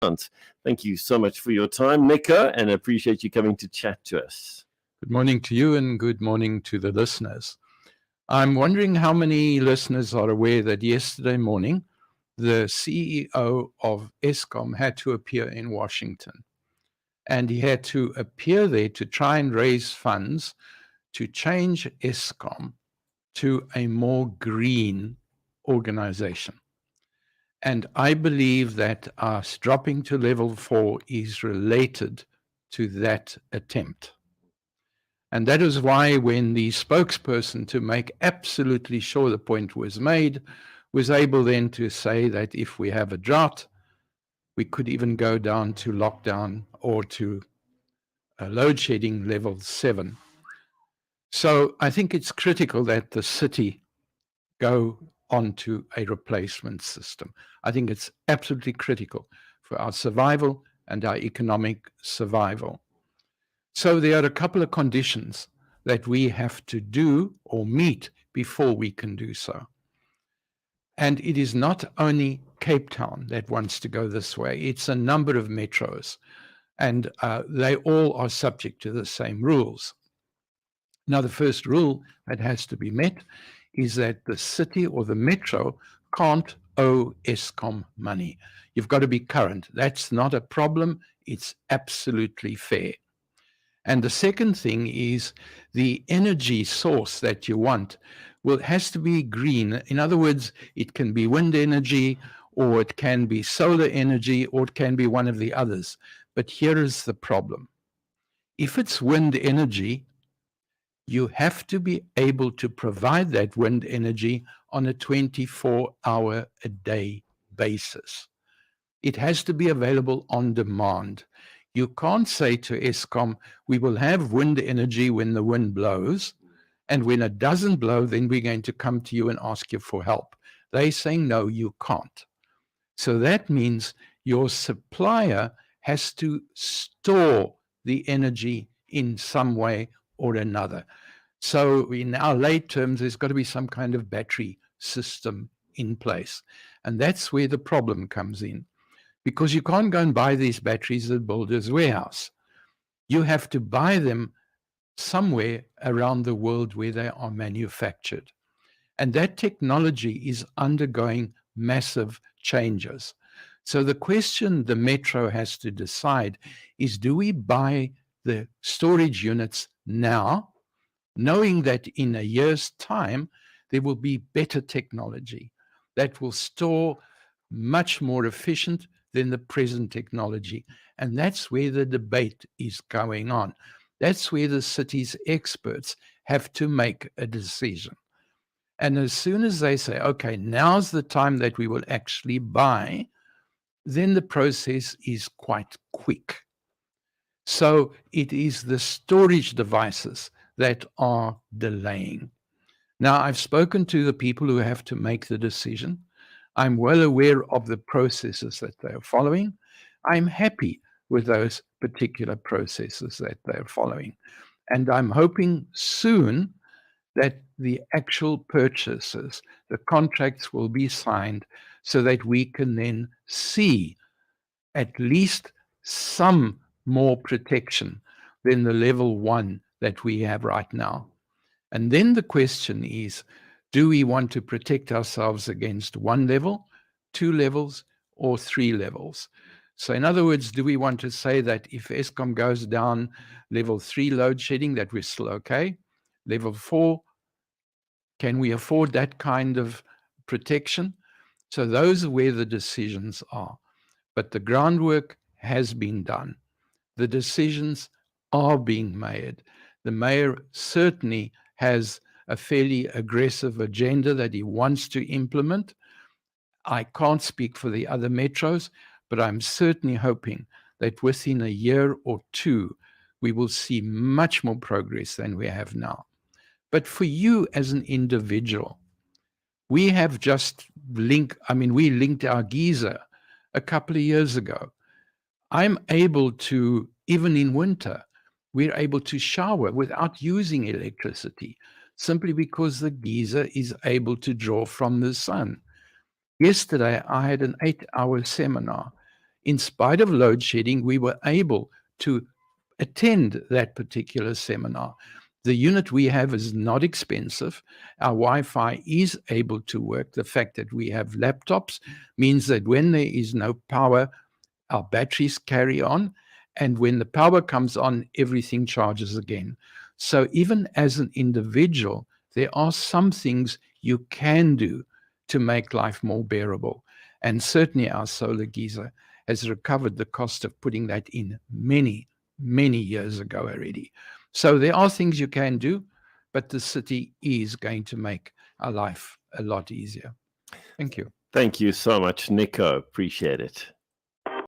Thank you so much for your time, Nico, and I appreciate you coming to chat to us. Good morning to you and good morning to the listeners. I'm wondering how many listeners are aware that yesterday morning the CEO of Eskom had to appear in Washington. And he had to appear there to try and raise funds to change Eskom to a more green organization. And I believe that us dropping to level 4 is related to that attempt. And that is why when the spokesperson, to make absolutely sure the point was made, was able then to say that if we have a drought, we could even go down to lockdown or to load shedding level 7. So I think it's critical that the city go onto a replacement system. I think it's absolutely critical for our survival and our economic survival. So there are a couple of conditions that we have to do or meet before we can do so. And it is not only Cape Town that wants to go this way, it's a number of metros, and they all are subject to the same rules. Now, the first rule that has to be met is that the city or the metro can't owe Eskom money. You've got to be current. That's not a problem. It's absolutely fair. And the second thing is the energy source that you want has to be green. In other words, it can be wind energy, or it can be solar energy, or it can be one of the others. But here is the problem. If it's wind energy, you have to be able to provide that wind energy on a 24-hour-a-day basis. It has to be available on demand. You can't say to Eskom, we will have wind energy when the wind blows, and when it doesn't blow, then we're going to come to you and ask you for help. They're saying, no, you can't. So that means your supplier has to store the energy in some way or another. So in our late terms, there's got to be some kind of battery system in place. And that's where the problem comes in. Because you can't go and buy these batteries at Builder's Warehouse. You have to buy them somewhere around the world where they are manufactured. And that technology is undergoing massive changes. So the question the Metro has to decide is, do we buy the storage units now, knowing that in a year's time, there will be better technology that will store much more efficient than the present technology. And that's where the debate is going on. That's where the city's experts have to make a decision. And as soon as they say, okay, now's the time that we will actually buy, then the process is quite quick. So it is the storage devices that are delaying. Now, I've spoken to the people who have to make the decision. I'm well aware of the processes that they are following. I'm happy with those particular processes that they're following. And I'm hoping soon that the actual purchases, the contracts will be signed so that we can then see at least some more protection than the level 1 that we have right now. And then the question is, do we want to protect ourselves against 1 level, 2 levels, or 3 levels? So in other words, do we want to say that if Eskom goes down level 3 load shedding, that we're still okay? Level 4, can we afford that kind of protection? So those are where the decisions are. But the groundwork has been done. The decisions are being made. The mayor certainly has a fairly aggressive agenda that he wants to implement. I can't speak for the other metros, but I'm certainly hoping that within a year or 2, we will see much more progress than we have now. But for you as an individual, we have just we linked our geyser a couple of years ago. I'm able to, even in winter, we're able to shower without using electricity, simply because the geyser is able to draw from the sun. Yesterday, I had an 8-hour seminar. in spite of load shedding, we were able to attend that particular seminar. The unit we have is not expensive. Our Wi-Fi is able to work. The fact that we have laptops means that when there is no power, our batteries carry on. And when the power comes on, everything charges again. So even as an individual, there are some things you can do to make life more bearable. And certainly our solar geyser has recovered the cost of putting that in many, many years ago already. So there are things you can do, but the city is going to make our life a lot easier. Thank you. Thank you so much, Nico. Appreciate it.